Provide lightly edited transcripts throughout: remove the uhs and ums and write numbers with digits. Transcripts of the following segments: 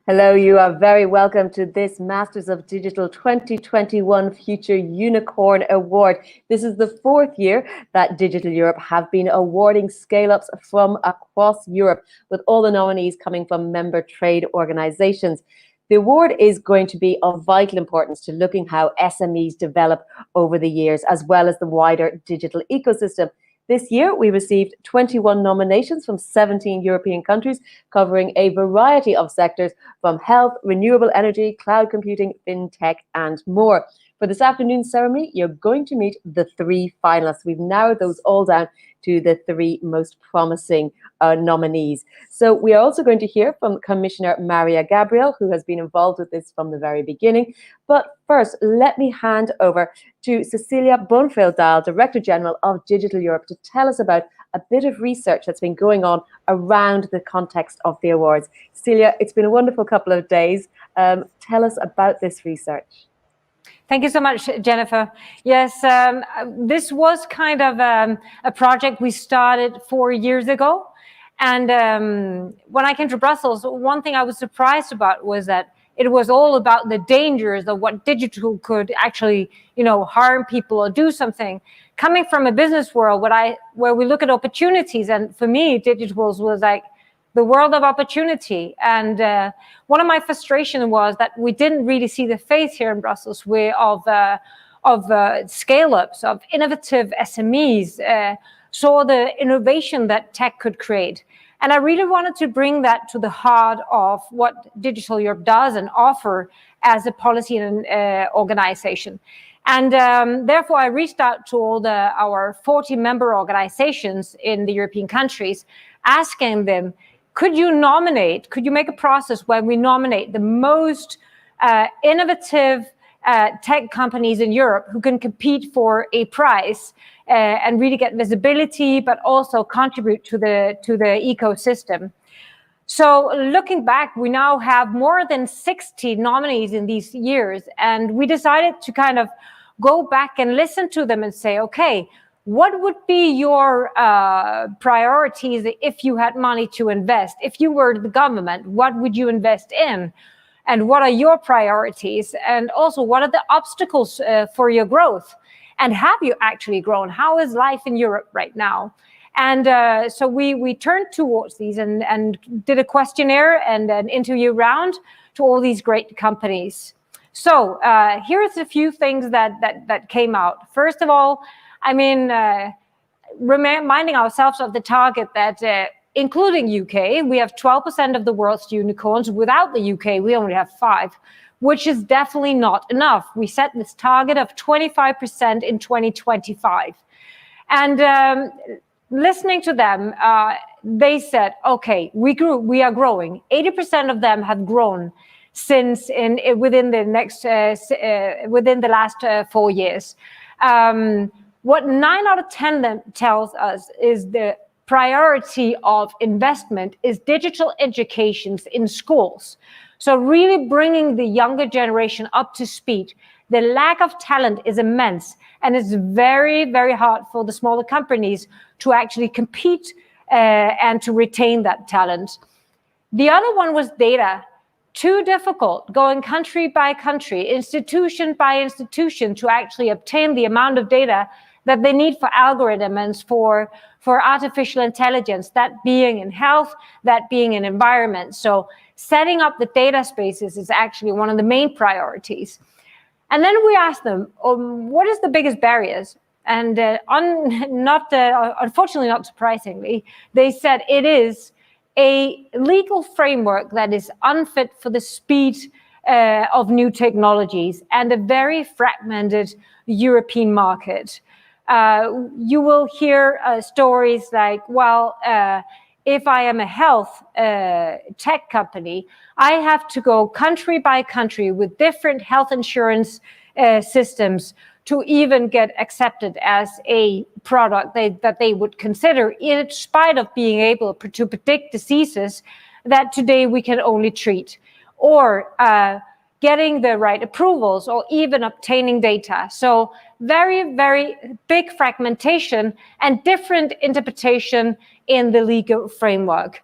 Hello, you are very welcome to this Masters of Digital 2021 Future Unicorn Award. This is the fourth year that Digital Europe have been awarding scale-ups from across Europe, with all the nominees coming from member trade organizations. The award is going to be of vital importance to looking how SMEs develop over the years, as well as the wider digital ecosystem. This year, we received 21 nominations from 17 European countries, covering a variety of sectors from health, renewable energy, cloud computing, fintech, and more. For this afternoon's ceremony, you're going to meet the three finalists. We've narrowed those all down to the three most promising nominees. So we are also going to hear from Commissioner Mariya Gabriel, who has been involved with this from the very beginning. But first, let me hand over to Cecilia Bonefeld-Dahl, Director General of Digital Europe, to tell us about a bit of research that's been going on around the context of the awards. Cecilia, it's been a wonderful couple of days. Tell us about this research. Thank you so much, Jennifer. Yes, this was kind of a project we started 4 years ago. And when I came to Brussels, one thing I was surprised about was that it was all about the dangers of what digital could actually, harm people or do something. Coming from a business world where we look at opportunities, and for me, digital was like the world of opportunity. And one of my frustrations was that we didn't really see the face here in Brussels of scale-ups, of innovative SMEs, saw the innovation that tech could create. And I really wanted to bring that to the heart of what Digital Europe does and offer as a policy and organization. And therefore, I reached out to all our 40 member organizations in the European countries, asking them, could you make a process where we nominate the most innovative tech companies in Europe who can compete for a prize and really get visibility, but also contribute to the ecosystem. So looking back, we now have more than 60 nominees in these years, and we decided to kind of go back and listen to them and say, okay, what would be your priorities if you had money to invest? If you were the government, what would you invest in? And what are your priorities? And also, what are the obstacles for your growth? And have you actually grown? How is life in Europe right now? And so we turned towards these and did a questionnaire and an interview round to all these great companies. So here's a few things that came out. First of all, reminding ourselves of the target that including UK, we have 12% of the world's unicorns. Without the UK, we only have 5%, which is definitely not enough. We set this target of 25% in 2025. And listening to them, they said, okay, we are growing. 80% of them have grown since within the last 4 years. What 9 out of 10 them tells us is the priority of investment is digital educations in schools. So really bringing the younger generation up to speed. The lack of talent is immense, and it's very, very hard for the smaller companies to actually compete and to retain that talent. The other one was data. Too difficult going country by country, institution by institution to actually obtain the amount of data that they need for algorithms, for artificial intelligence, that being in health, that being in environment. So setting up the data spaces is actually one of the main priorities. And then we asked them, what is the biggest barriers? And unfortunately, not surprisingly, they said it is a legal framework that is unfit for the speed of new technologies and a very fragmented European market. You will hear stories like, well, if I am a health tech company, I have to go country by country with different health insurance systems to even get accepted as a product that they would consider, in spite of being able to predict diseases that today we can only treat, or getting the right approvals, or even obtaining data. So very, very big fragmentation and different interpretation in the legal framework.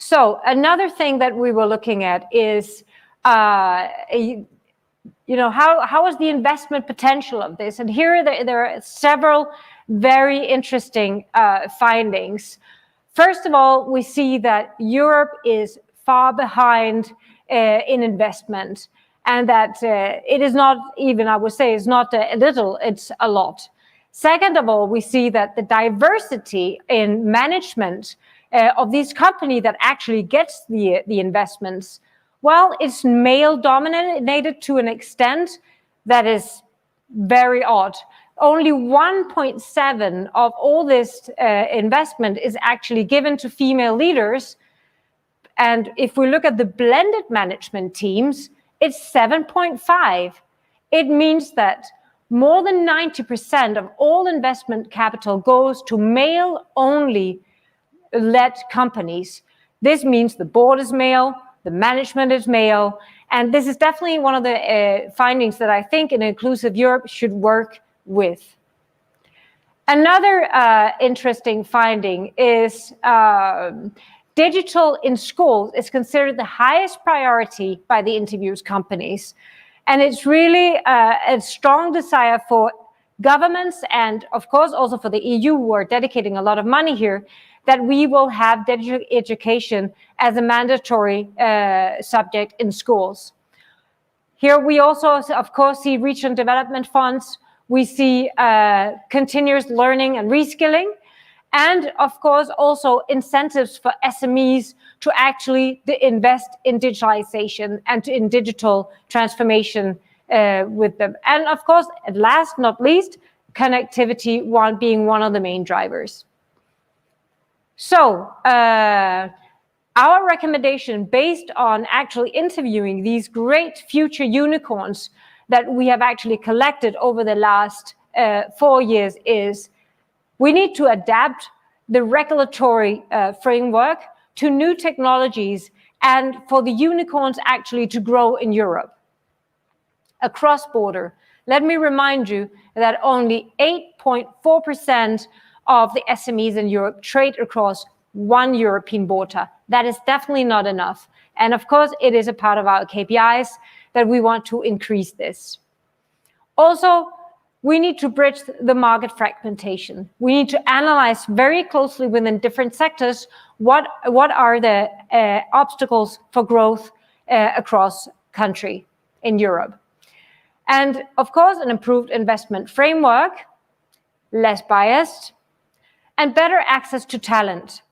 So another thing that we were looking at is, how is the investment potential of this? And here there are several very interesting findings. First of all, we see that Europe is far behind in investment, and that it is not even, I would say, it's not a little, it's a lot. Second of all, we see that the diversity in management of these companies that actually gets the investments, well, it's male dominated to an extent that is very odd. Only 1.7 of all this investment is actually given to female leaders. And if we look at the blended management teams, it's 7.5. It means that more than 90% of all investment capital goes to male-only led companies. This means the board is male, the management is male, and this is definitely one of the findings that I think an inclusive Europe should work with. Another interesting finding is digital in schools is considered the highest priority by the interviewed companies. And it's really a strong desire for governments and, of course, also for the EU, who are dedicating a lot of money here, that we will have digital education as a mandatory subject in schools. Here we also, of course, see regional development funds. We see continuous learning and reskilling. And, of course, also incentives for SMEs to actually invest in digitalization and in digital transformation with them. And, of course, at last not least, connectivity being one of the main drivers. So our recommendation, based on actually interviewing these great future unicorns that we have actually collected over the last 4 years, is we need to adapt the regulatory framework to new technologies and for the unicorns actually to grow in Europe. Across border, let me remind you that only 8.4% of the SMEs in Europe trade across one European border. That is definitely not enough. And of course, it is a part of our KPIs that we want to increase this. Also, we need to bridge the market fragmentation. We need to analyze very closely within different sectors what are the obstacles for growth across country in Europe. And of course, an improved investment framework, less biased, and better access to talent,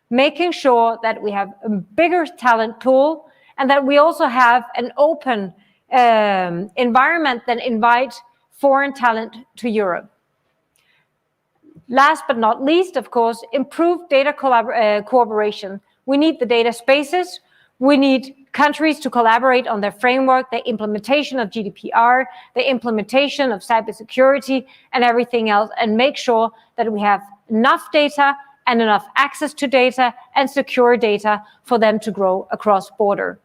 making sure that we have a bigger talent pool and that we also have an open environment that invites foreign talent to Europe. Last but not least, of course, improved data cooperation. We need the data spaces. We need countries to collaborate on their framework, the implementation of GDPR, the implementation of cybersecurity and everything else, and make sure that we have enough data and enough access to data and secure data for them to grow across border.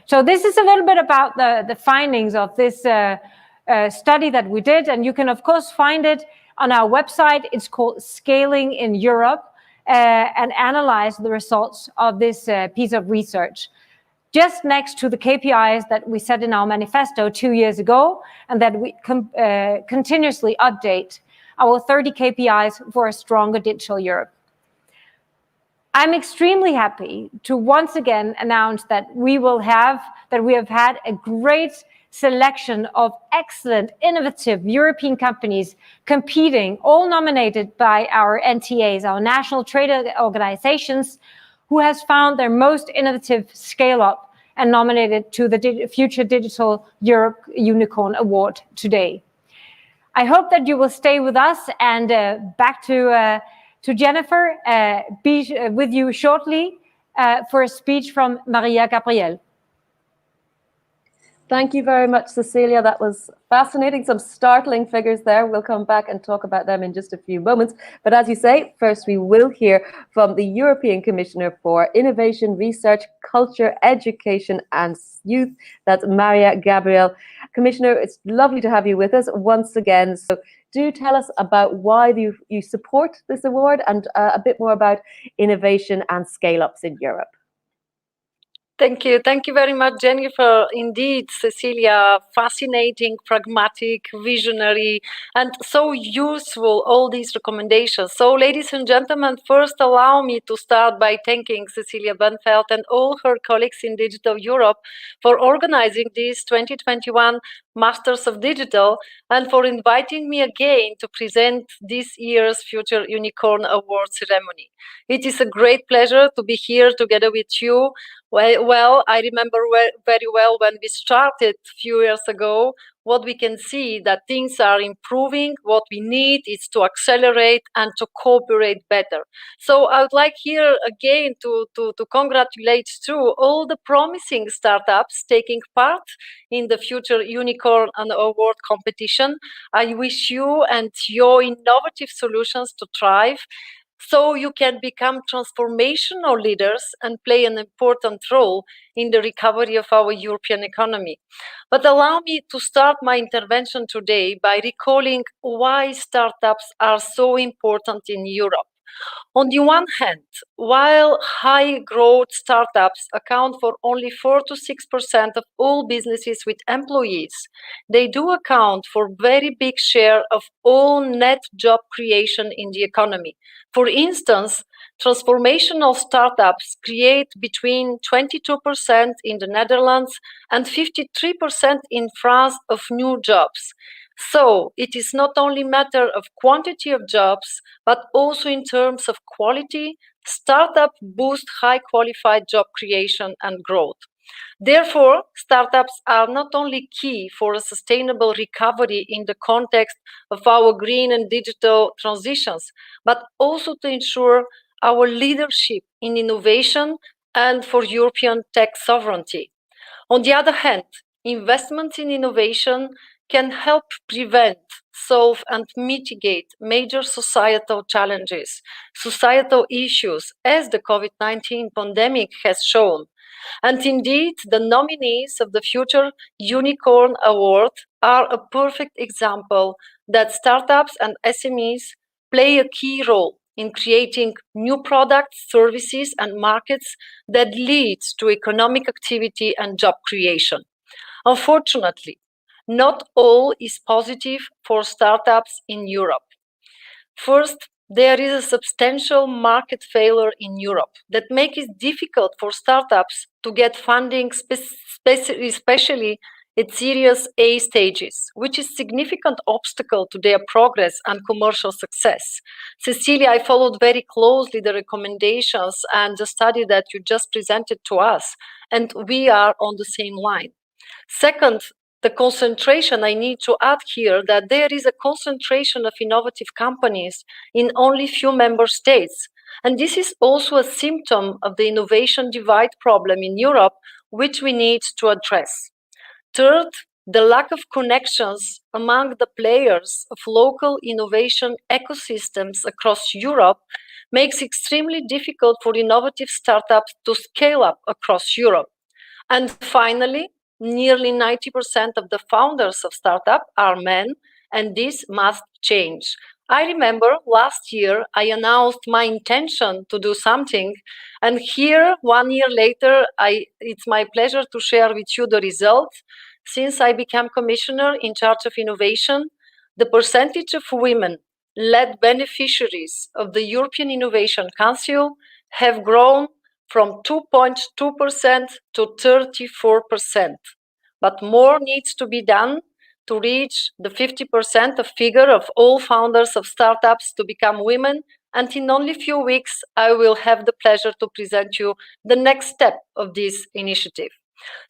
So this is a little bit about the findings of this study that we did, and you can of course find it on our website. It's called Scaling in Europe, and analyze the results of this piece of research. Just next to the KPIs that we set in our manifesto 2 years ago, and that we continuously update our 30 KPIs for a stronger digital Europe. I'm extremely happy to once again announce that we have had a great selection of excellent, innovative European companies competing, all nominated by our NTAs, our national trade organizations, who has found their most innovative scale-up and nominated to the Future Digital Europe Unicorn Award today. I hope that you will stay with us, and back to Jennifer, be with you shortly for a speech from Mariya Gabriel. Thank you very much, Cecilia. That was fascinating. Some startling figures there. We'll come back and talk about them in just a few moments. But as you say, first we will hear from the European Commissioner for Innovation, Research, Culture, Education and Youth. That's Mariya Gabriel. Commissioner, it's lovely to have you with us once again. So do tell us about why you support this award, and a bit more about innovation and scale-ups in Europe. Thank you. Thank you very much, Jennifer. Indeed, Cecilia, fascinating, pragmatic, visionary, and so useful, all these recommendations. So, ladies and gentlemen, first allow me to start by thanking Cecilia Bonefeld and all her colleagues in Digital Europe for organizing this 2021 Masters of Digital and for inviting me again to present this year's Future Unicorn Award ceremony. It is a great pleasure to be here together with you. Well, I remember very well when we started a few years ago, what we can see that things are improving. What we need is to accelerate and to cooperate better. So I would like here again to congratulate too all the promising startups taking part in the Future Unicorn Award competition. I wish you and your innovative solutions to thrive, so you can become transformational leaders and play an important role in the recovery of our European economy. But allow me to start my intervention today by recalling why startups are so important in Europe. On the one hand, while high growth startups account for only 4 to 6% of all businesses with employees, they do account for a very big share of all net job creation in the economy. For instance, transformational startups create between 22% in the Netherlands and 53% in France of new jobs. So it is not only a matter of quantity of jobs, but also in terms of quality. Startups boost high qualified job creation and growth. Therefore, startups are not only key for a sustainable recovery in the context of our green and digital transitions, but also to ensure our leadership in innovation and for European tech sovereignty. On the other hand, investments in innovation can help prevent, solve, and mitigate major societal challenges, societal issues, as the COVID-19 pandemic has shown. And indeed, the nominees of the Future Unicorn Award are a perfect example that startups and SMEs play a key role in creating new products, services, and markets that lead to economic activity and job creation. Unfortunately, not all is positive for startups in Europe. First, there is a substantial market failure in Europe that makes it difficult for startups to get funding, especially at Series A stages, which is a significant obstacle to their progress and commercial success. Cecilia, I followed very closely the recommendations and the study that you just presented to us, and we are on the same line. Second, the concentration, I need to add here that there is a concentration of innovative companies in only few member states. And this is also a symptom of the innovation divide problem in Europe, which we need to address. Third, the lack of connections among the players of local innovation ecosystems across Europe makes it extremely difficult for innovative startups to scale up across Europe. And finally, nearly 90% of the founders of startups are men, and this must change. I remember last year I announced my intention to do something, and here 1 year later, it's my pleasure to share with you the results. Since I became commissioner in charge of innovation, the percentage of women-led beneficiaries of the European Innovation Council have grown from 2.2% to 34%. But more needs to be done to reach the 50% of figure of all founders of startups to become women. And in only a few weeks, I will have the pleasure to present you the next step of this initiative.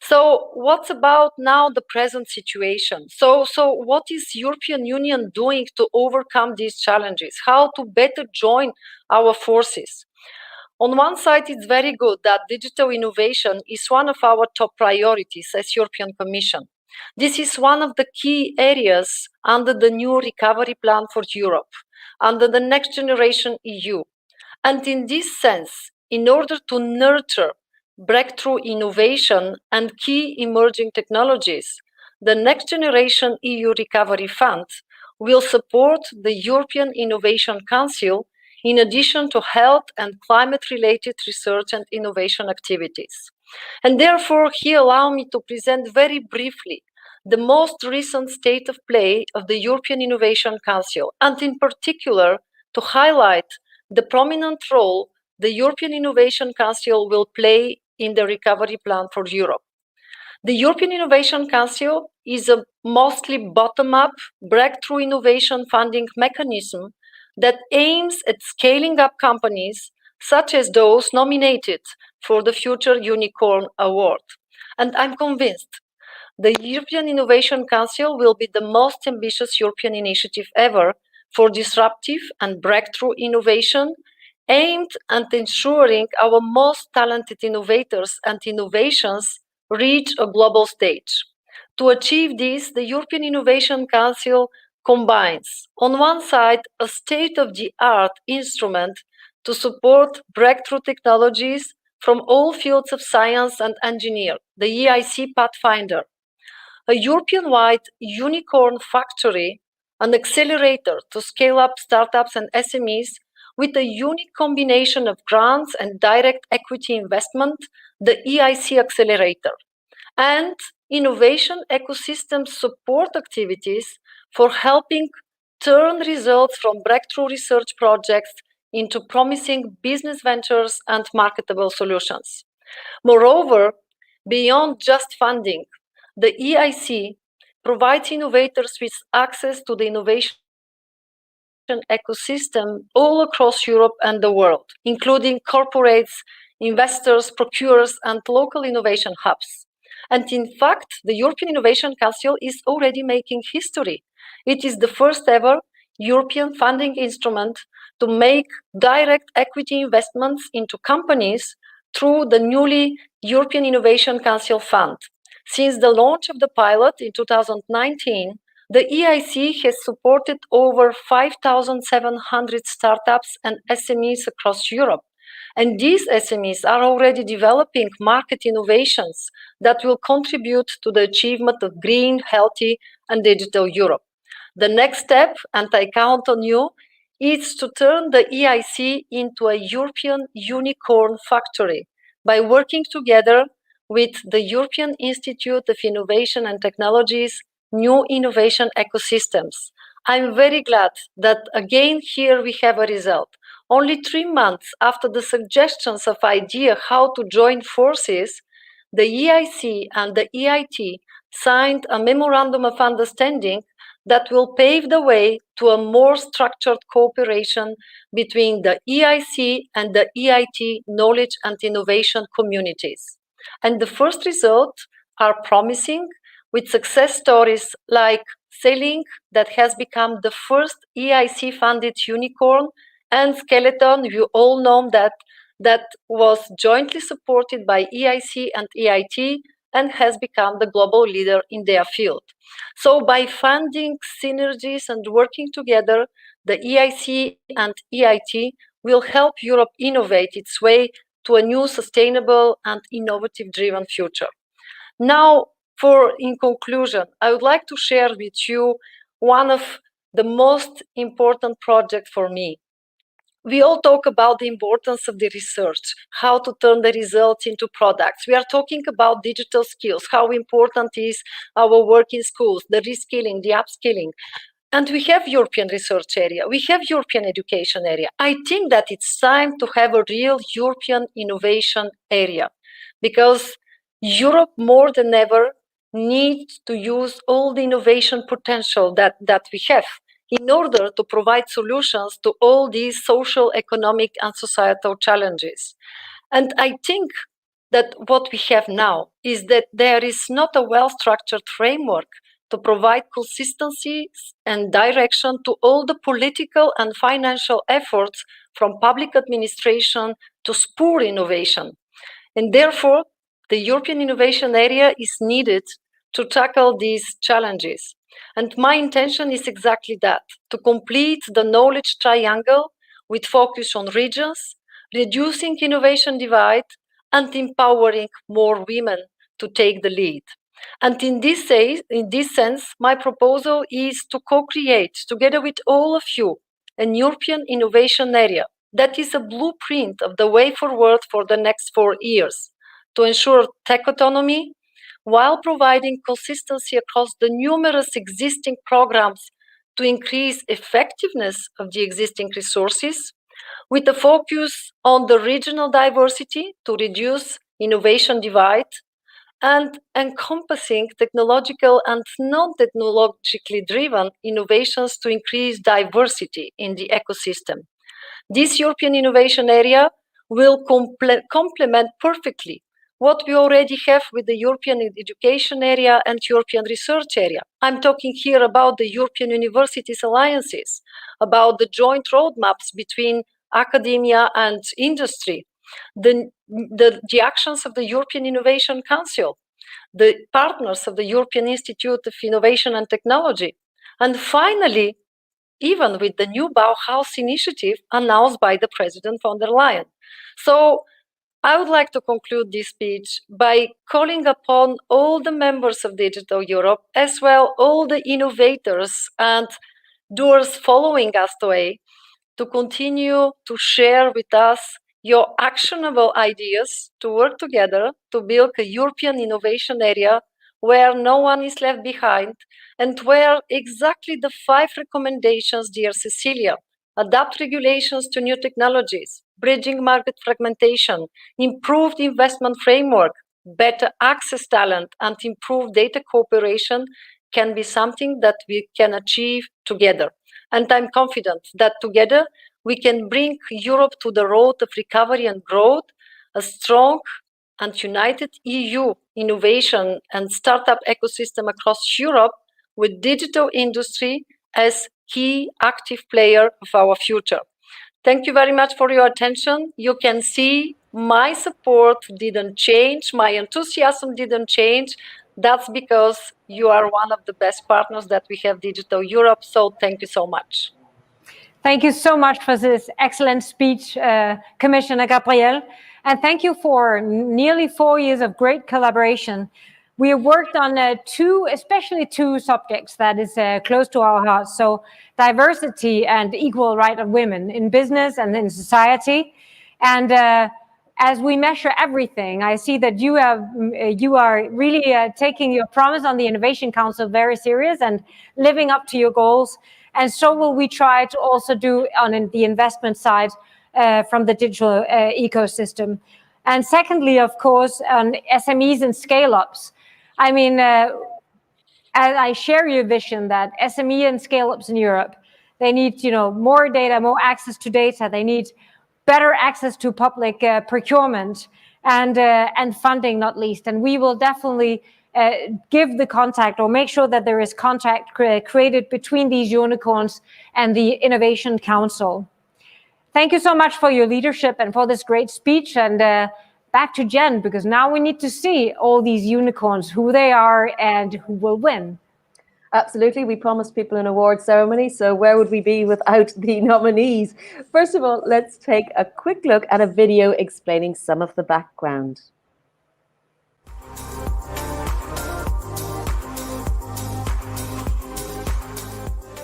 So what's about now the present situation? So what is European Union doing to overcome these challenges? How to better join our forces? On one side, it's very good that digital innovation is one of our top priorities as European Commission. This is one of the key areas under the new recovery plan for Europe, under the Next Generation EU. And in this sense, in order to nurture breakthrough innovation and key emerging technologies, the Next Generation EU Recovery Fund will support the European Innovation Council in addition to health and climate-related research and innovation activities. And therefore, here allow me to present very briefly the most recent state of play of the European Innovation Council, and in particular, to highlight the prominent role the European Innovation Council will play in the recovery plan for Europe. The European Innovation Council is a mostly bottom-up breakthrough innovation funding mechanism that aims at scaling up companies such as those nominated for the Future Unicorn Award. And I'm convinced the European Innovation Council will be the most ambitious European initiative ever for disruptive and breakthrough innovation, aimed at ensuring our most talented innovators and innovations reach a global stage. To achieve this, the European Innovation Council combines, on one side, a state-of-the-art instrument to support breakthrough technologies from all fields of science and engineering, the EIC Pathfinder, a European-wide unicorn factory, an accelerator to scale up startups and SMEs with a unique combination of grants and direct equity investment, the EIC Accelerator, and innovation ecosystem support activities for helping turn results from breakthrough research projects into promising business ventures and marketable solutions. Moreover, beyond just funding, the EIC provides innovators with access to the innovation ecosystem all across Europe and the world, including corporates, investors, procurers, and local innovation hubs. And in fact, the European Innovation Council is already making history. It is the first ever European funding instrument to make direct equity investments into companies through the newly European Innovation Council Fund. Since the launch of the pilot in 2019, the EIC has supported over 5,700 startups and SMEs across Europe. And these SMEs are already developing market innovations that will contribute to the achievement of green, healthy, and digital Europe. The next step, and I count on you, is to turn the EIC into a European unicorn factory by working together with the European Institute of Innovation and Technology's new innovation ecosystems. I'm very glad that again here we have a result. Only 3 months after the suggestions of idea how to join forces, the EIC and the EIT signed a memorandum of understanding that will pave the way to a more structured cooperation between the EIC and the EIT knowledge and innovation communities. And the first results are promising, with success stories like Selink, that has become the first EIC-funded unicorn, and Skeleton, you all know that was jointly supported by EIC and EIT and has become the global leader in their field. So by funding synergies and working together, the EIC and EIT will help Europe innovate its way to a new sustainable and innovative-driven future. Now, in conclusion, I would like to share with you one of the most important projects for me. We all talk about the importance of the research, how to turn the results into products. We are talking about digital skills, how important is our work in schools, the reskilling, the upskilling. And we have European research area, we have European education area. I think that it's time to have a real European innovation area, because Europe more than ever needs to use all the innovation potential that we have in order to provide solutions to all these social, economic, and societal challenges. And I think that what we have now is that there is not a well-structured framework to provide consistency and direction to all the political and financial efforts from public administration to spur innovation. And therefore, the European innovation area is needed to tackle these challenges. And my intention is exactly that, to complete the knowledge triangle with focus on regions, reducing innovation divide, and empowering more women to take the lead. And in this sense, my proposal is to co-create, together with all of you, a European innovation area that is a blueprint of the way forward for the next 4 years to ensure tech autonomy while providing consistency across the numerous existing programs to increase effectiveness of the existing resources, with a focus on the regional diversity to reduce innovation divide, and encompassing technological and non-technologically driven innovations to increase diversity in the ecosystem. This European innovation area will complement perfectly what we already have with the European education area and European research area. I'm talking here about the European Universities Alliances, about the joint roadmaps between academia and industry, the actions of the European Innovation Council, the partners of the European Institute of Innovation and Technology, and finally, even with the new Bauhaus initiative announced by the President von der Leyen. So I would like to conclude this speech by calling upon all the members of Digital Europe, as well all the innovators and doers following us today, to continue to share with us your actionable ideas to work together to build a European innovation area where no one is left behind and where exactly the 5 recommendations, dear Cecilia, adapt regulations to new technologies, bridging market fragmentation, improved investment framework, better access talent, and improved data cooperation can be something that we can achieve together. And I'm confident that together we can bring Europe to the road of recovery and growth, a strong and united EU innovation and startup ecosystem across Europe with digital industry as key active player of our future. Thank you very much for your attention. You can see my support didn't change, my enthusiasm didn't change. That's because you are one of the best partners that we have, Digital Europe. So thank you so much. Thank you so much for this excellent speech, Commissioner Gabriel. And thank you for nearly 4 years of great collaboration. We have worked on especially two subjects that is close to our hearts. So diversity and equal right of women in business and in society. And as we measure everything, I see that you are really taking your promise on the Innovation Council very serious and living up to your goals. And so will we try to also do on the investment side from the digital ecosystem. And secondly, of course, on SMEs and scale-ups. I mean, I share your vision that SME and scale-ups in Europe, they need, more data, more access to data. They need better access to public procurement and funding, not least. And we will definitely give the contact or make sure that there is contact created between these unicorns and the Innovation Council. Thank you so much for your leadership and for this great speech. And back to Jen, because now we need to see all these unicorns, who they are and who will win. Absolutely. We promised people an award ceremony, so where would we be without the nominees? First of all, let's take a quick look at a video explaining some of the background.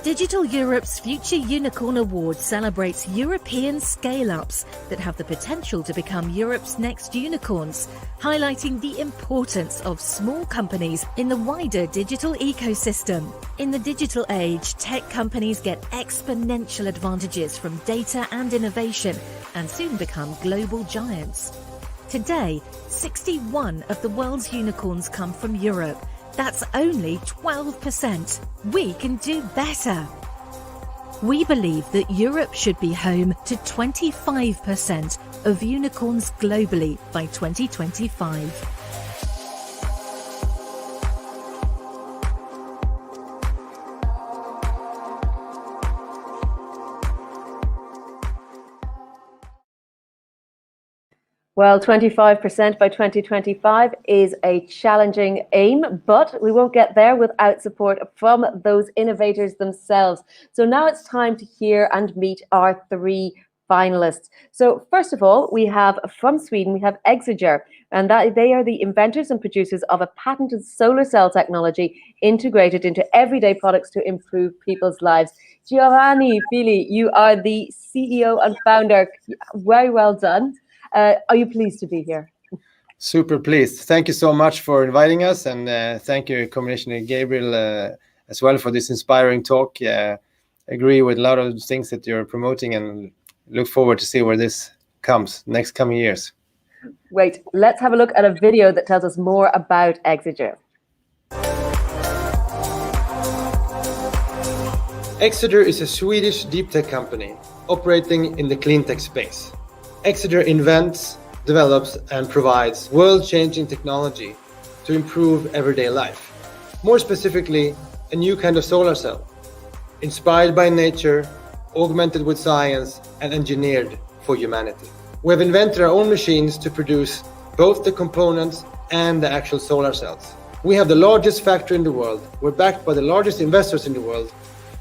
Digital Europe's Future Unicorn Award celebrates European scale-ups that have the potential to become Europe's next unicorns, highlighting the importance of small companies in the wider digital ecosystem. In the digital age, tech companies get exponential advantages from data and innovation and soon become global giants. Today, 61 of the world's unicorns come from Europe. That's only 12%. We can do better. We believe that Europe should be home to 25% of unicorns globally by 2025. Well, 25% by 2025 is a challenging aim, but we won't get there without support from those innovators themselves. So now it's time to hear and meet our 3 finalists. So first of all, we have from Sweden, we have Exeger, and that they are the inventors and producers of a patented solar cell technology integrated into everyday products to improve people's lives. Giovanni, Fili, you are the CEO and founder. Very well done. Are you pleased to be here? Super pleased. Thank you so much for inviting us, and thank you, Commissioner Gabriel, as well for this inspiring talk. Agree with a lot of things that you're promoting, and look forward to see where this comes next coming years. Wait, let's have a look at a video that tells us more about Exeger. Exeger is a Swedish deep tech company operating in the clean tech space. Exeger invents, develops, and provides world-changing technology to improve everyday life. More specifically, a new kind of solar cell, inspired by nature, augmented with science, and engineered for humanity. We have invented our own machines to produce both the components and the actual solar cells. We have the largest factory in the world, we're backed by the largest investors in the world,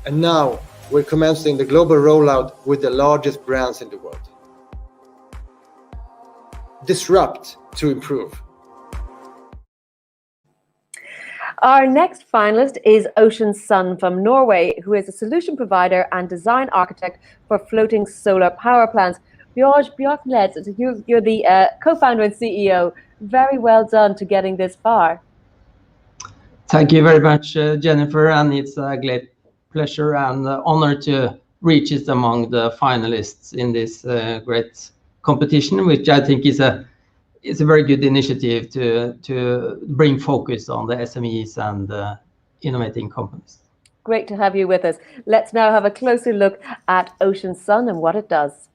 and now we're commencing the global rollout with the largest brands in the world. Disrupt to improve. Our next finalist is Ocean Sun from Norway, who is a solution provider and design architect for floating solar power plants. Bjørneklett, you're the co-founder and CEO. Very well done to getting this far. Thank you very much, Jennifer, and it's a great pleasure and honor to reach it among the finalists in this great competition, which I think is a very good initiative to bring focus on the SMEs and innovating companies. Great to have you with us. Let's now have a closer look at Ocean Sun and what it does.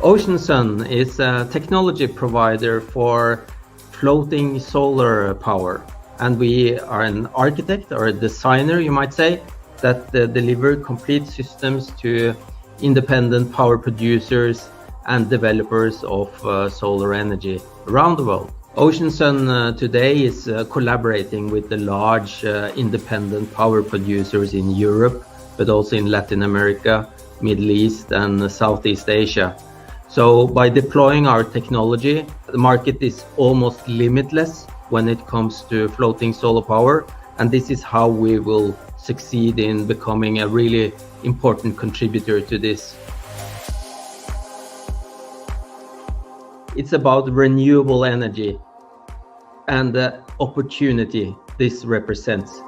Ocean Sun is a technology provider for floating solar power, and we are an architect or a designer, you might say, that deliver complete systems to independent power producers and developers of solar energy around the world. Ocean Sun today is collaborating with the large independent power producers in Europe, but also in Latin America, Middle East and Southeast Asia. So by deploying our technology, the market is almost limitless when it comes to floating solar power, and this is how we will succeed in becoming a really important contributor to this. It's about renewable energy and the opportunity this represents.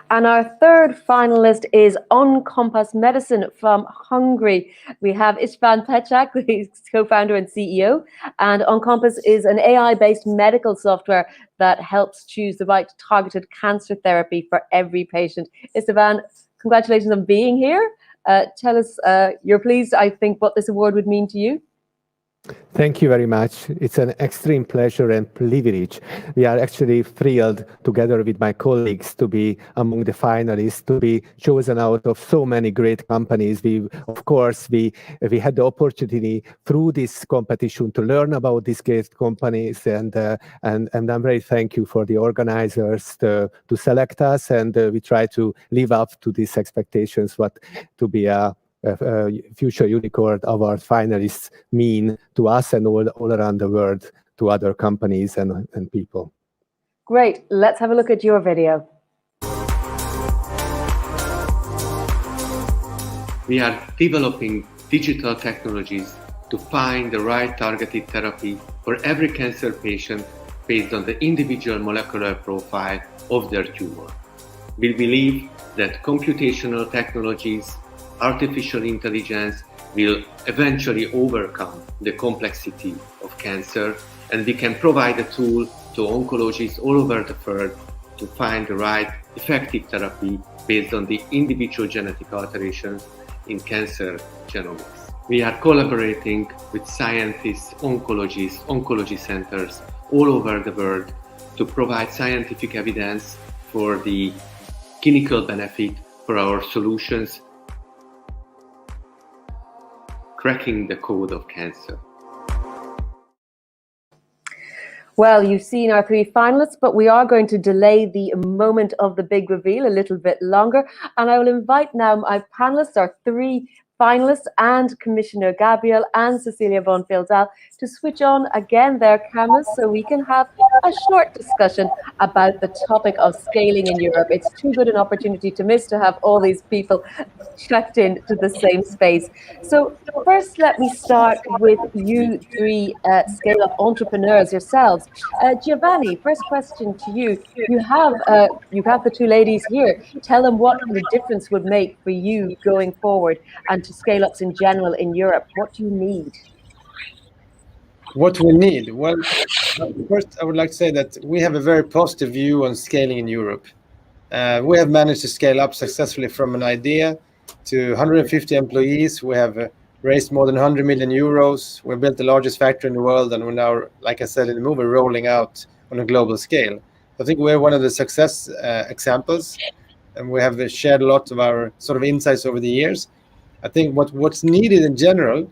And our third finalist is Oncompass Medicine from Hungary. We have István, who is co-founder and CEO, and Oncompass is an AI-based medical software that helps choose the right targeted cancer therapy for every patient. István, congratulations on being here. Tell us, you're pleased, I think, what this award would mean to you. Thank you very much. It's an extreme pleasure and privilege. We are actually thrilled, together with my colleagues, to be among the finalists, to be chosen out of so many great companies. We had the opportunity through this competition to learn about these great companies, and I'm very thankful for the organizers to select us, and we try to live up to these expectations, what to be a Future Unicorn Award finalists mean to us and all around the world to other companies and people. Great. Let's have a look at your video. We are developing digital technologies to find the right targeted therapy for every cancer patient based on the individual molecular profile of their tumor. We believe that computational technologies, artificial intelligence will eventually overcome the complexity of cancer, and we can provide a tool to oncologists all over the world to find the right effective therapy based on the individual genetic alterations in cancer genomics. We are collaborating with scientists, oncologists, oncology centers all over the world to provide scientific evidence for the clinical benefit for our solutions, cracking the code of cancer. Well, you've seen our three finalists, but we are going to delay the moment of the big reveal a little bit longer. And I will invite now my panelists, our three finalists, and Commissioner Gabriel and Cecilia Bonefeld-Dahl to switch on again their cameras so we can have a short discussion about the topic of scaling in Europe. It's too good an opportunity to miss, to have all these people checked in to the same space. So first, let me start with you three scale-up entrepreneurs yourselves. Giovanni, first question to you. You have the two ladies here. Tell them what the difference would make for you going forward and to scale-ups in general in Europe. What do you need? What we need? Well, first I would like to say that we have a very positive view on scaling in Europe. We have managed to scale up successfully from an idea to 150 employees. We have raised more than 100 million euros. We built the largest factory in the world, and we're now, like I said in the movie, rolling out on a global scale. I think we're one of the success examples, and we have shared a lot of our sort of insights over the years. I think what's needed in general,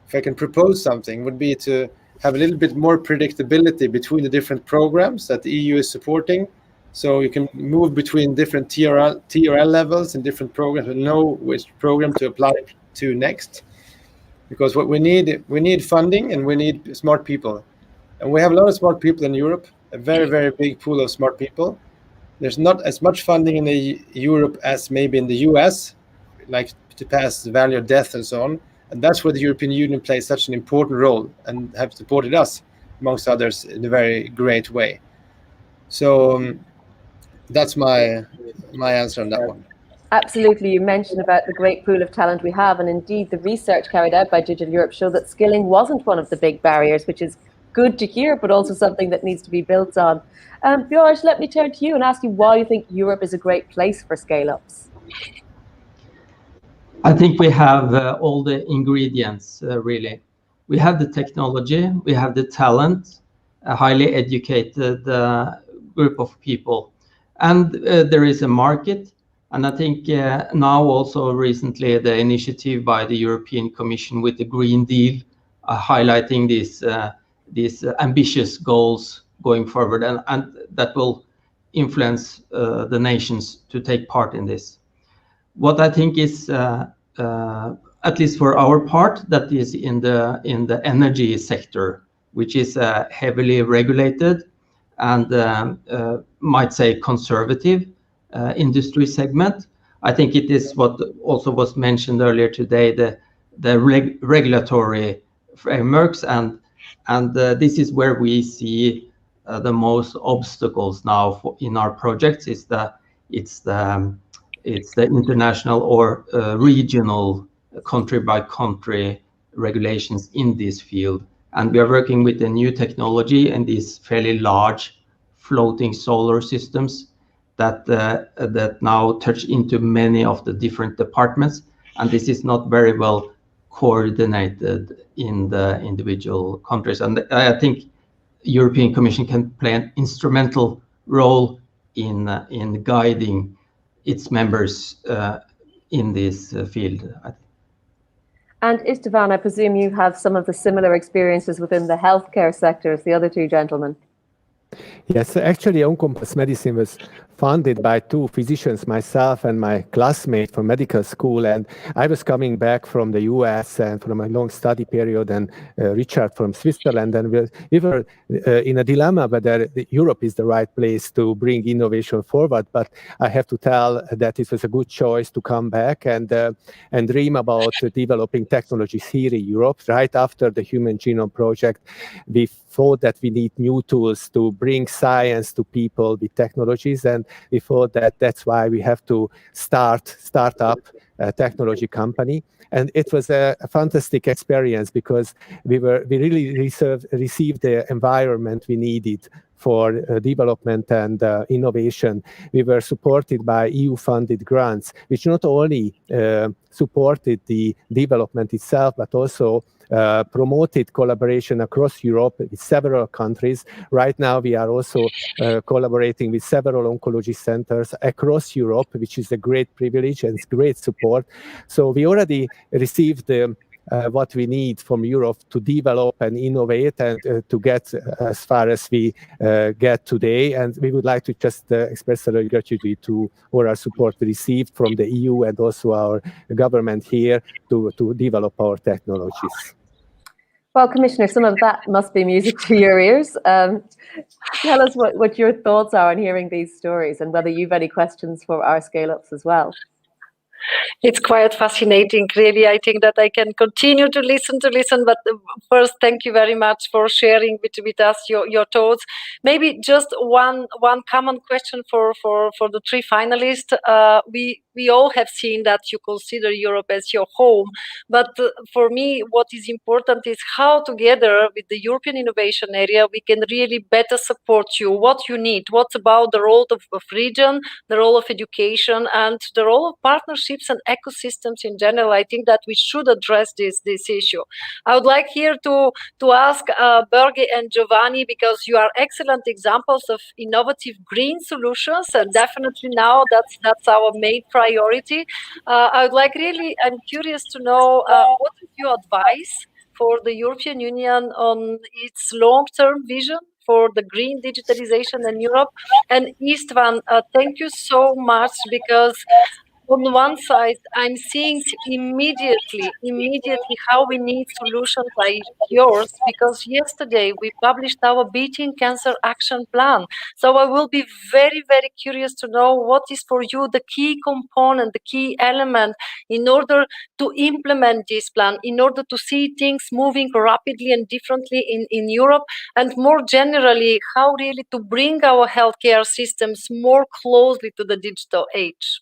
if I can propose something, would be to have a little bit more predictability between the different programs that the EU is supporting. So you can move between different TRL levels and different programs and know which program to apply to next. Because what we need funding, and we need smart people. And we have a lot of smart people in Europe, a very, very big pool of smart people. There's not as much funding in Europe as maybe in the US, like to pass the value of death and so on. And that's where the European Union plays such an important role and have supported us, amongst others, in a very great way. So that's my answer on that one. Absolutely. You mentioned about the great pool of talent we have, and indeed the research carried out by Digital Europe showed that skilling wasn't one of the big barriers, which is good to hear, but also something that needs to be built on. Bjørge, let me turn to you and ask you why you think Europe is a great place for scale-ups. I think we have all the ingredients, really. We have the technology, we have the talent, a highly educated group of people, and there is a market. And I think now also recently the initiative by the European Commission with the Green Deal highlighting these ambitious goals going forward, and that will influence the nations to take part in this. What I think is, at least for our part, that is in the energy sector, which is heavily regulated and might say conservative industry segment. I think it is what also was mentioned earlier today, the regulatory frameworks, and this is where we see the most obstacles now in our projects. It's the international or regional country by country regulations in this field. And we are working with the new technology and these fairly large floating solar systems that now touch into many of the different departments. And this is not very well coordinated in the individual countries. And I think European Commission can play an instrumental role in guiding its members in this field. And István, I presume you have some of the similar experiences within the healthcare sector as the other two gentlemen. Yes, actually Oncompass Medicine was founded by two physicians, myself and my classmate from medical school, and I was coming back from the US and from a long study period, and Richard from Switzerland, and we were in a dilemma whether Europe is the right place to bring innovation forward. But I have to tell that it was a good choice to come back and dream about developing technologies here in Europe. Right after the Human Genome Project, we thought that we need new tools to bring science to people with technologies, and we thought that that's why we have to start up a technology company. And it was a fantastic experience because we really received the environment we needed for development and innovation. We were supported by EU-funded grants, which not only supported the development itself, but also promoted collaboration across Europe with several countries. Right now, we are also collaborating with several oncology centers across Europe, which is a great privilege and great support. So we already received the what we need from Europe to develop and innovate and to get as far as we get today. And we would like to just express our gratitude to all our support received from the EU and also our government here to develop our technologies. Well, Commissioner, some of that must be music to your ears. Tell us what your thoughts are on hearing these stories and whether you've any questions for our scale-ups as well. It's quite fascinating, really. I think that I can continue to listen, but first, thank you very much for sharing with us your thoughts. Maybe just one common question for the three finalists. We all have seen that you consider Europe as your home, but for me, what is important is how together with the European Innovation Area, we can really better support you, what you need, what's about the role of region, the role of education, and the role of partnerships and ecosystems in general. I think that we should address this issue. I would like here to ask Børge and Giovanni, because you are excellent examples of innovative green solutions, and definitely now that's our main priority. I would like I'm curious to know what is your advice for the European Union on its long-term vision for the green digitalization in Europe? And István, thank you so much, because on one side, I'm seeing immediately how we need solutions like yours, because yesterday we published our Beating Cancer Action Plan. So I will be very, very curious to know what is for you the key component, the key element in order to implement this plan, in order to see things moving rapidly and differently in Europe, and more generally, how really to bring our healthcare systems more closely to the digital age.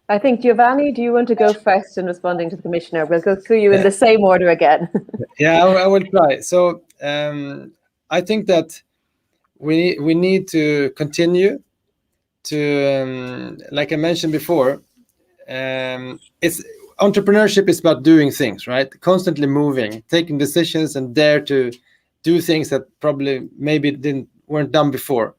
I think, Giovanni, do you want to go first in responding to the Commissioner? We'll go through you in the same order again. Yeah, I will try. So I think that we need to continue to, like I mentioned before, entrepreneurship is about doing things, right? Constantly moving, taking decisions, and dare to do things that probably maybe weren't done before.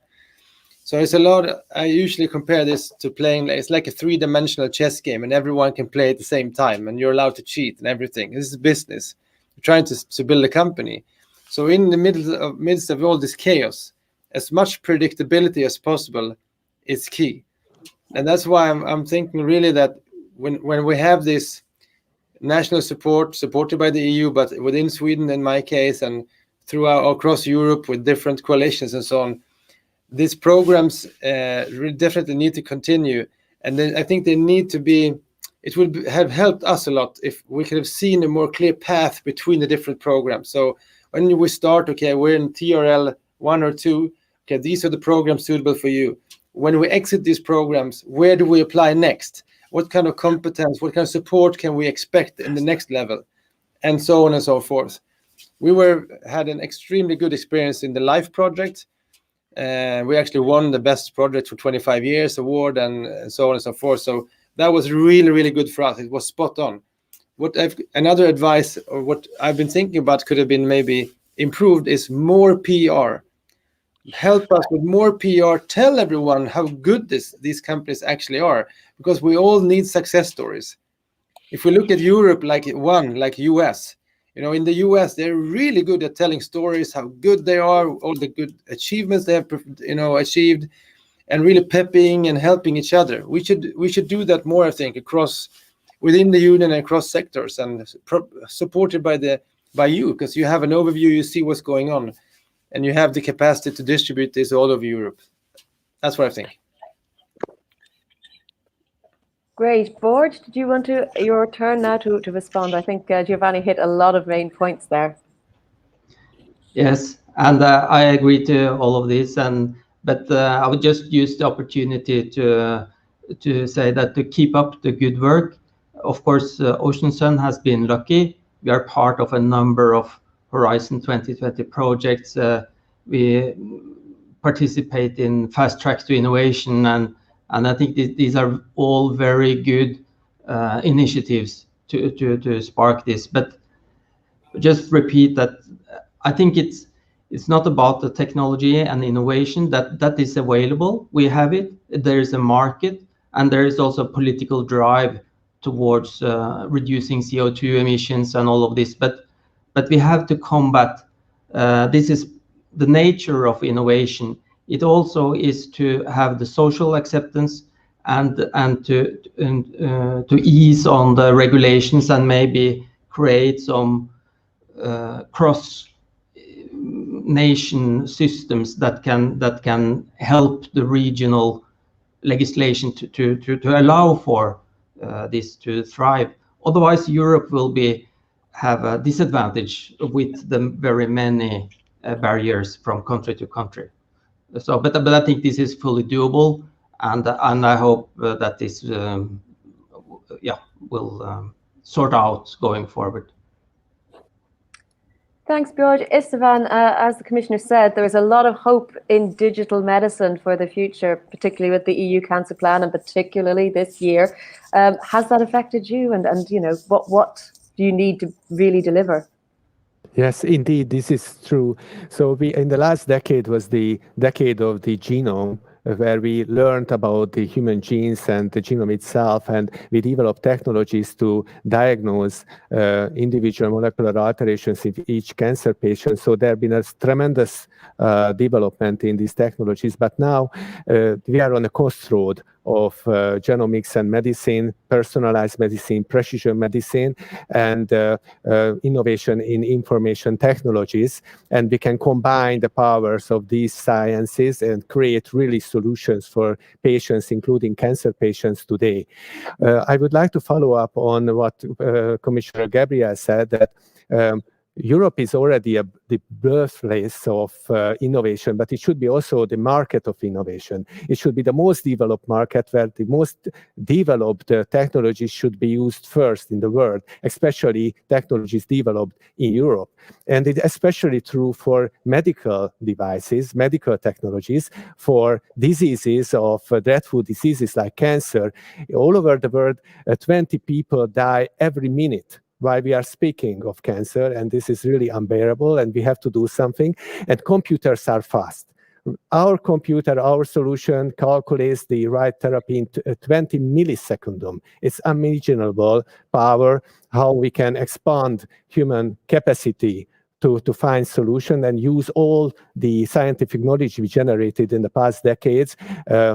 So it's a lot. I usually compare this to playing. It's like a three-dimensional chess game, and everyone can play at the same time, and you're allowed to cheat and everything. This is business. You're trying to build a company. So in the midst of all this chaos, as much predictability as possible is key, and that's why I'm thinking really that when we have this national support supported by the EU, but within Sweden in my case, and throughout across Europe with different coalitions and so on. These programs definitely need to continue, and then I think they need to be. It would have helped us a lot if we could have seen a more clear path between the different programs. So when we start, okay, we're in TRL 1 or 2. Okay, these are the programs suitable for you. When we exit these programs, where do we apply next? What kind of competence, what kind of support can we expect in the next level, and so on and so forth. We had an extremely good experience in the LIFE project. We actually won the best project for 25 years award and so on and so forth. So that was really, really good for us. It was spot on. Another advice, or what I've been thinking about could have been maybe improved, is more PR. Help us with more PR. Tell everyone how good these companies actually are, because we all need success stories. If we look at Europe, like US, in the US, they're really good at telling stories, how good they are, all the good achievements they have, achieved, and really pepping and helping each other. We should do that more, I think, within the union and across sectors, and supported by you, because you have an overview, you see what's going on, and you have the capacity to distribute this all over Europe. That's what I think. Great. Børge, did you want your turn now to respond? I think Giovanni hit a lot of main points there. Yes, and I agree to all of this, but I would just use the opportunity to say that to keep up the good work. Of course, Ocean Sun has been lucky. We are part of a number of Horizon 2020 projects. We participate in Fast Track to Innovation, and I think these are all very good initiatives to spark this. But just repeat that I think it's not about the technology and innovation that is available. We have it. There is a market, and there is also political drive towards reducing CO2 emissions and all of this. But we have to combat. This is the nature of innovation. It also is to have the social acceptance and to ease on the regulations and maybe create some cross nation systems that can help the regional legislation to allow for this to thrive. Otherwise, Europe will have a disadvantage with the very many barriers from country to country. So, but I think this is fully doable, and I hope that this will sort out going forward. Thanks, Bjørge. István, as the Commissioner said, there is a lot of hope in digital medicine for the future, particularly with the EU Cancer Plan and particularly this year. Has that affected you? And you know, what do you need to really deliver? Yes, indeed, this is true. So in the last decade was the decade of the genome, where we learned about the human genes and the genome itself, and we developed technologies to diagnose individual molecular alterations in each cancer patient. So there have been a tremendous development in these technologies, but now we are on a crossroad of genomics and medicine, personalized medicine, precision medicine, and innovation in information technologies. And we can combine the powers of these sciences and create really solutions for patients, including cancer patients today. I would like to follow up on what Commissioner Gabriel said, that Europe is already the birthplace of innovation, but it should be also the market of innovation. It should be the most developed market, where the most developed technologies should be used first in the world, especially technologies developed in Europe. And it's especially true for medical devices, medical technologies, for diseases of dreadful diseases like cancer. All over the world, 20 people die every minute while we are speaking of cancer, and this is really unbearable, and we have to do something. And computers are fast. Our computer, our solution calculates the right therapy in 20 milliseconds. It's unimaginable power, how we can expand human capacity to find solution and use all the scientific knowledge we generated in the past decades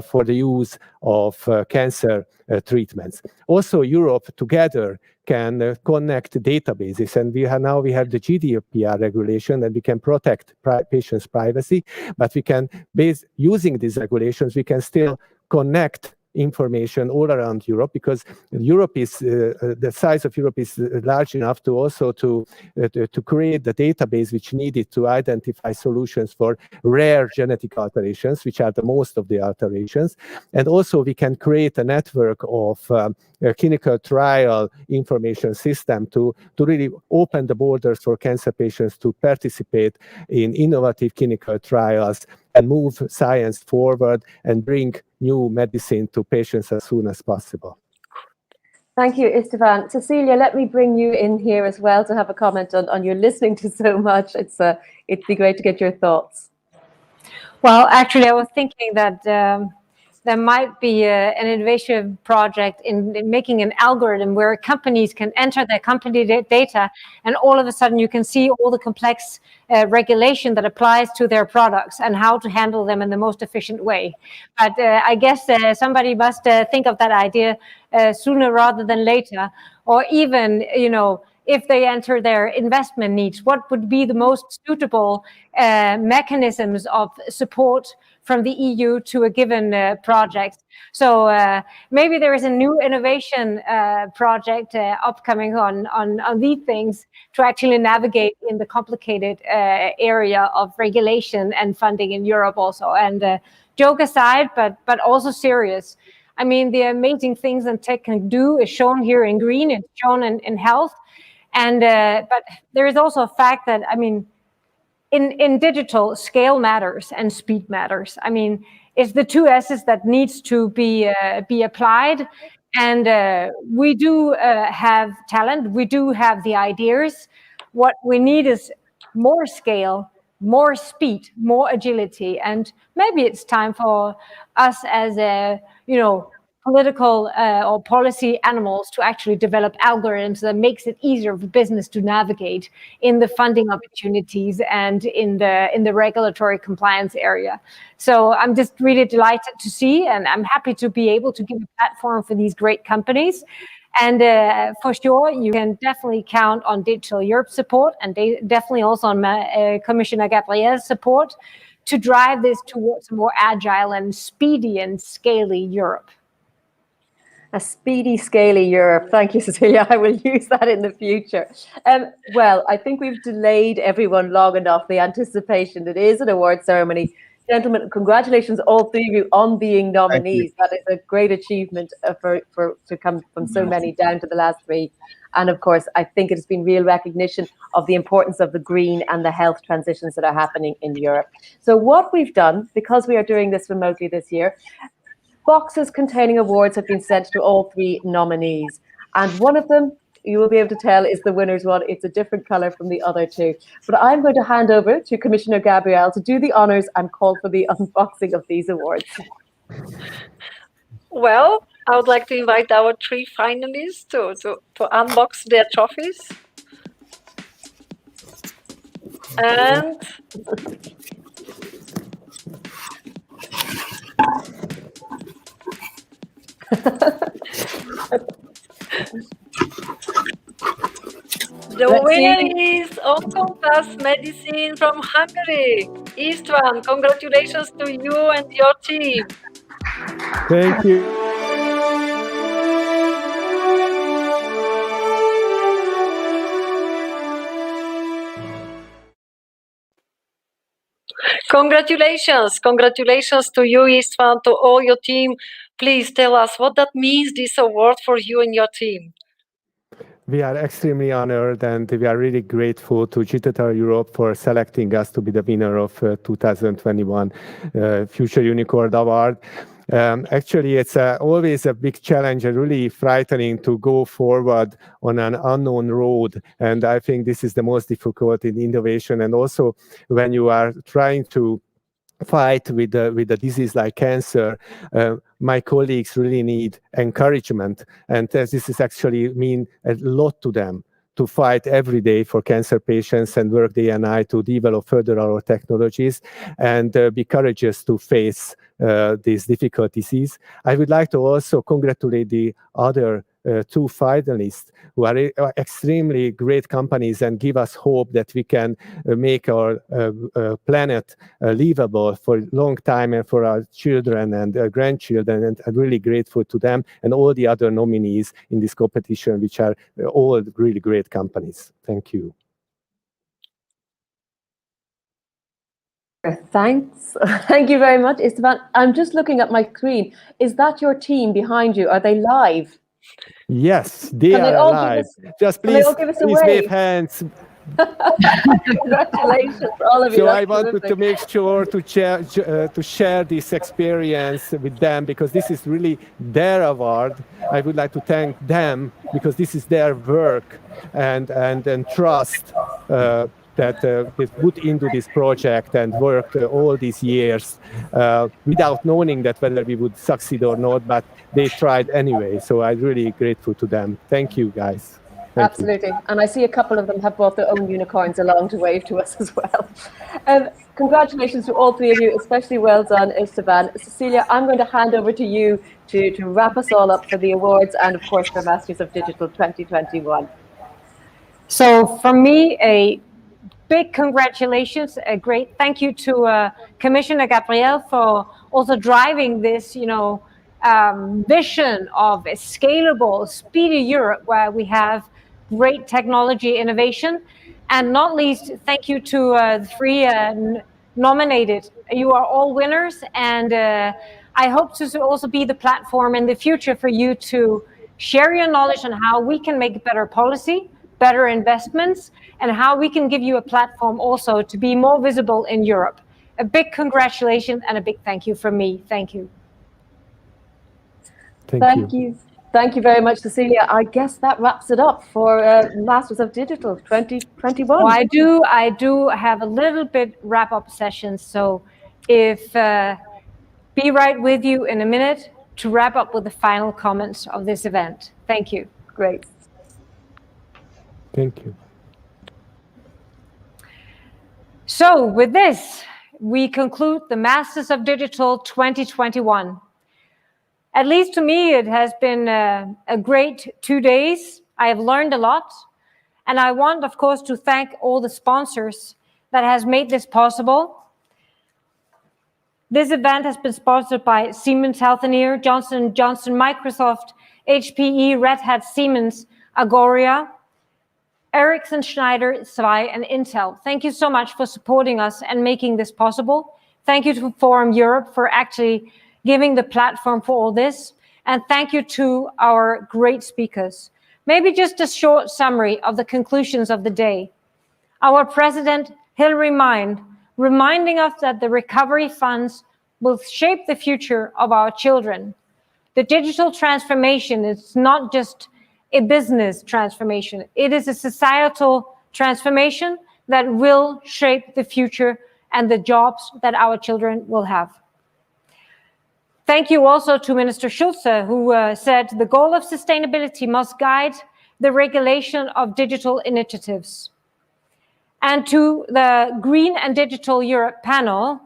for the use of cancer treatments. Also, Europe together can connect databases, and we have the GDPR regulation, and we can protect patients' privacy, but we can, using these regulations, we can still connect information all around Europe, because Europe is the size of Europe is large enough to also to create the database which needed to identify solutions for rare genetic alterations, which are the most of the alterations. And also we can create a network of a clinical trial information system to really open the borders for cancer patients to participate in innovative clinical trials and move science forward and bring new medicine to patients as soon as possible. Thank you, István. Cecilia, let me bring you in here as well to have a comment on your listening to so much. It'd be great to get your thoughts. Well, actually, I was thinking that there might be an innovation project in making an algorithm where companies can enter their company data, and all of a sudden you can see all the complex regulation that applies to their products and how to handle them in the most efficient way. But I guess somebody must think of that idea sooner rather than later, or even, you know, if they enter their investment needs, what would be the most suitable mechanisms of support from the EU to a given project. So maybe there is a new innovation project upcoming on these things to actually navigate in the complicated area of regulation and funding in Europe also. And joke aside, but also serious. I mean, the amazing things that tech can do is shown here in green, it's shown in health. And but there is also a fact that, I mean, in digital, scale matters and speed matters. I mean, it's the two S's that needs to be applied. And we do have talent. We do have the ideas. What we need is more scale, more speed, more agility. And maybe it's time for us as political or policy animals to actually develop algorithms that makes it easier for business to navigate in the funding opportunities and in the regulatory compliance area. So I'm just really delighted to see, and I'm happy to be able to give a platform for these great companies. And for sure, you can definitely count on Digital Europe support, and definitely also on Commissioner Gabriel's support to drive this towards a more agile and speedy and scaly Europe. A speedy, scaly Europe. Thank you, Cecilia. I will use that in the future. Well, I think we've delayed everyone long enough. The anticipation. It is an award ceremony. Gentlemen, congratulations, all three of you, on being nominees. That is a great achievement to come from so many down to the last three. And of course, I think it has been real recognition of the importance of the green and the health transitions that are happening in Europe. So what we've done, because we are doing this remotely this year, boxes containing awards have been sent to all three nominees. And one of them, you will be able to tell, is the winner's one. It's a different color from the other two. But I'm going to hand over to Commissioner Gabriel to do the honors and call for the unboxing of these awards. Well, I would like to invite our three finalists to unbox their trophies. And the winner is Oncompass Medicine from Hungary. István, congratulations to you and your team. Thank you. Congratulations to you, István, to all your team. Please tell us what that means, this award, for you and your team. We are extremely honored, and we are really grateful to Digital Europe for selecting us to be the winner of 2021 Future Unicorn Award. Actually, it's always a big challenge and really frightening to go forward on an unknown road. And I think this is the most difficult in innovation. And also when you are trying to fight with a disease like cancer, my colleagues really need encouragement. And this is actually mean a lot to them, to fight every day for cancer patients and work day and night to develop further our technologies and be courageous to face these difficult disease. I would like to also congratulate the other two finalists who are extremely great companies and give us hope that we can make our planet livable for a long time and for our children and grandchildren. And I'm really grateful to them and all the other nominees in this competition, which are all really great companies. Thank you. Thanks. Thank you very much, István. I'm just looking at my screen. Is that your team behind you? Are they live? Yes, they are live. Just please wave hands. Congratulations, all of you. So I wanted to make sure to share this experience with them because this is really their award. I would like to thank them because this is their work and trust that they put into this project and worked all these years without knowing that whether we would succeed or not, but they tried anyway. So I'm really grateful to them. Thank you, guys. Absolutely. And I see a couple of them have brought their own unicorns along to wave to us as well. Congratulations to all three of you, especially well done, István. Cecilia, I'm going to hand over to you to wrap us all up for the awards and, of course, for Masters of Digital 2021. So for me, a big congratulations, a great thank you to Commissioner Gabriel for also driving this, vision of a scalable, speedy Europe where we have great technology innovation. And not least, thank you to the three nominated. You are all winners, and I hope to also be the platform in the future for you to share your knowledge on how we can make better policy, better investments, and how we can give you a platform also to be more visible in Europe. A big congratulations and a big thank you from me. Thank you. Thank you. Thank you very much, Cecilia. I guess that wraps it up for Masters of Digital 2021. Well, I do have a little bit wrap-up session. So if be right with you in a minute, to wrap up with the final comments of this event. Thank you. Great. Thank you. So with this, we conclude the Masters of Digital 2021. At least to me, it has been a great 2 days. I have learned a lot. And I want, of course, to thank all the sponsors that has made this possible. This event has been sponsored by Siemens Healthineers, Johnson & Johnson, Microsoft, HPE, Red Hat, Siemens, Agoria, Ericsson, Schneider, Zwei, and Intel. Thank you so much for supporting us and making this possible. Thank you to Forum Europe for actually giving the platform for all this. And thank you to our great speakers. Maybe just a short summary of the conclusions of the day. Our President, Hilary Mind, reminding us that the recovery funds will shape the future of our children. The digital transformation is not just a business transformation. It is a societal transformation that will shape the future and the jobs that our children will have. Thank you also to Minister Schulze, who said the goal of sustainability must guide the regulation of digital initiatives. And to the Green and Digital Europe panel,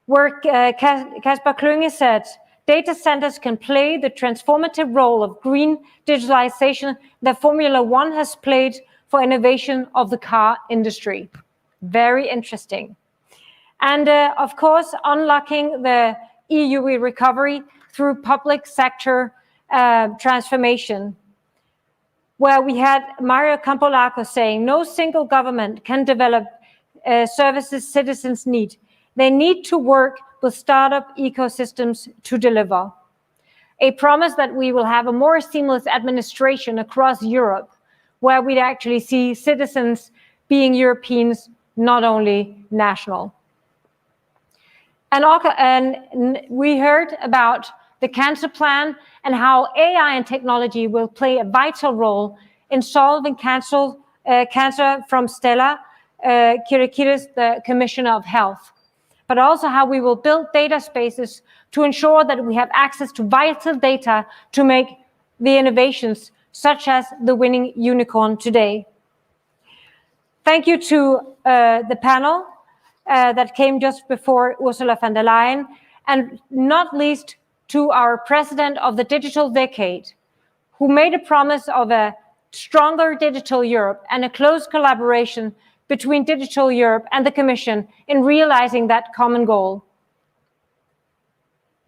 where Kasper Klynge said, data centers can play the transformative role of green digitalization that Formula One has played for innovation of the car industry. Very interesting. And of course, unlocking the EU recovery through public sector transformation, where we had Mario Campolaco saying, no single government can develop services citizens need. They need to work with startup ecosystems to deliver. A promise that we will have a more seamless administration across Europe, where we'd actually see citizens being Europeans, not only national. And we heard about the cancer plan and how AI and technology will play a vital role in solving cancer from Stella Kyriakides, the Commissioner of Health, but also how we will build data spaces to ensure that we have access to vital data to make the innovations such as the winning unicorn today. Thank you to the panel that came just before Ursula von der Leyen, and not least to our President of the Digital Decade, who made a promise of a stronger digital Europe and a close collaboration between Digital Europe and the Commission in realizing that common goal.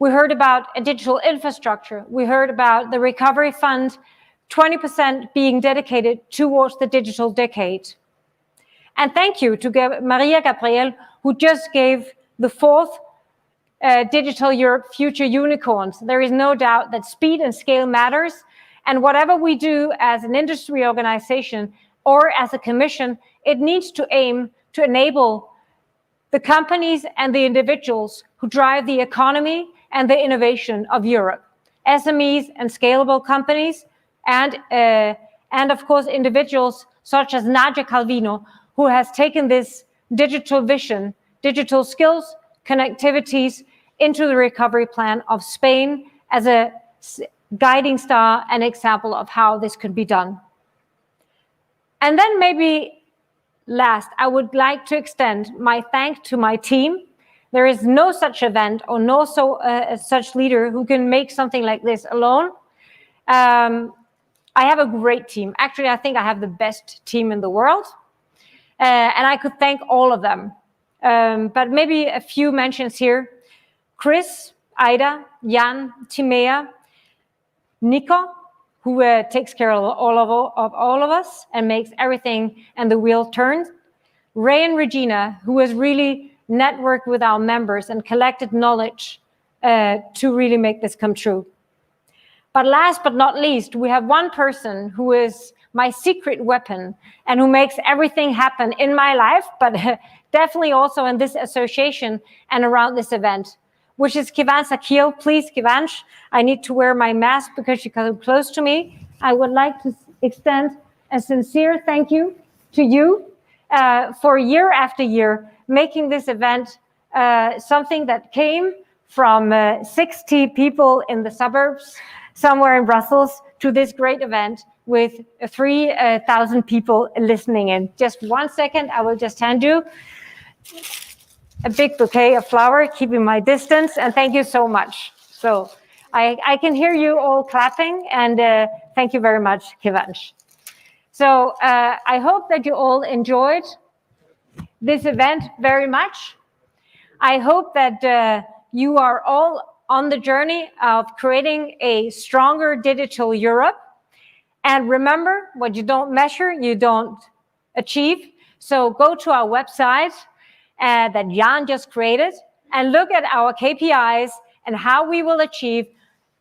We heard about a digital infrastructure. We heard about the recovery fund, 20% being dedicated towards the digital decade. And thank you to Mariya Gabriel, who just gave the fourth Digital Europe Future Unicorns. There is no doubt that speed and scale matters. And whatever we do as an industry organization or as a commission, it needs to aim to enable the companies and the individuals who drive the economy and the innovation of Europe. SMEs and scalable companies, and of course individuals such as Nadia Calvino, who has taken this digital vision, digital skills, connectivities into the recovery plan of Spain as a guiding star and example of how this could be done. And then maybe last, I would like to extend my thanks to my team. There is no such event or no such leader who can make something like this alone. I have a great team. Actually, I think I have the best team in the world. And I could thank all of them. But maybe a few mentions here. Chris, Ida, Jan, Timea, Nico, who takes care of all of us and makes everything and the wheel turn. Ray and Regina, who has really networked with our members and collected knowledge to really make this come true. But last but not least, we have one person who is my secret weapon and who makes everything happen in my life, but definitely also in this association and around this event, which is Kivan Sakil. Please, Kivansh, I need to wear my mask because you come close to me. I would like to extend a sincere thank you to you for year after year, making this event something that came from 60 people in the suburbs, somewhere in Brussels, to this great event with 3,000 people listening in. Just 1 second, I will just hand you a big bouquet of flowers, keeping my distance, and thank you so much. So I can hear you all clapping, and thank you very much, Giovanni. So I hope that you all enjoyed this event very much. I hope that you are all on the journey of creating a stronger digital Europe. And remember, what you don't measure, you don't achieve. So go to our website that Jan just created and look at our KPIs and how we will achieve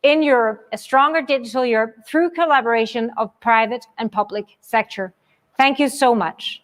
in Europe a stronger digital Europe through collaboration of private and public sector. Thank you so much.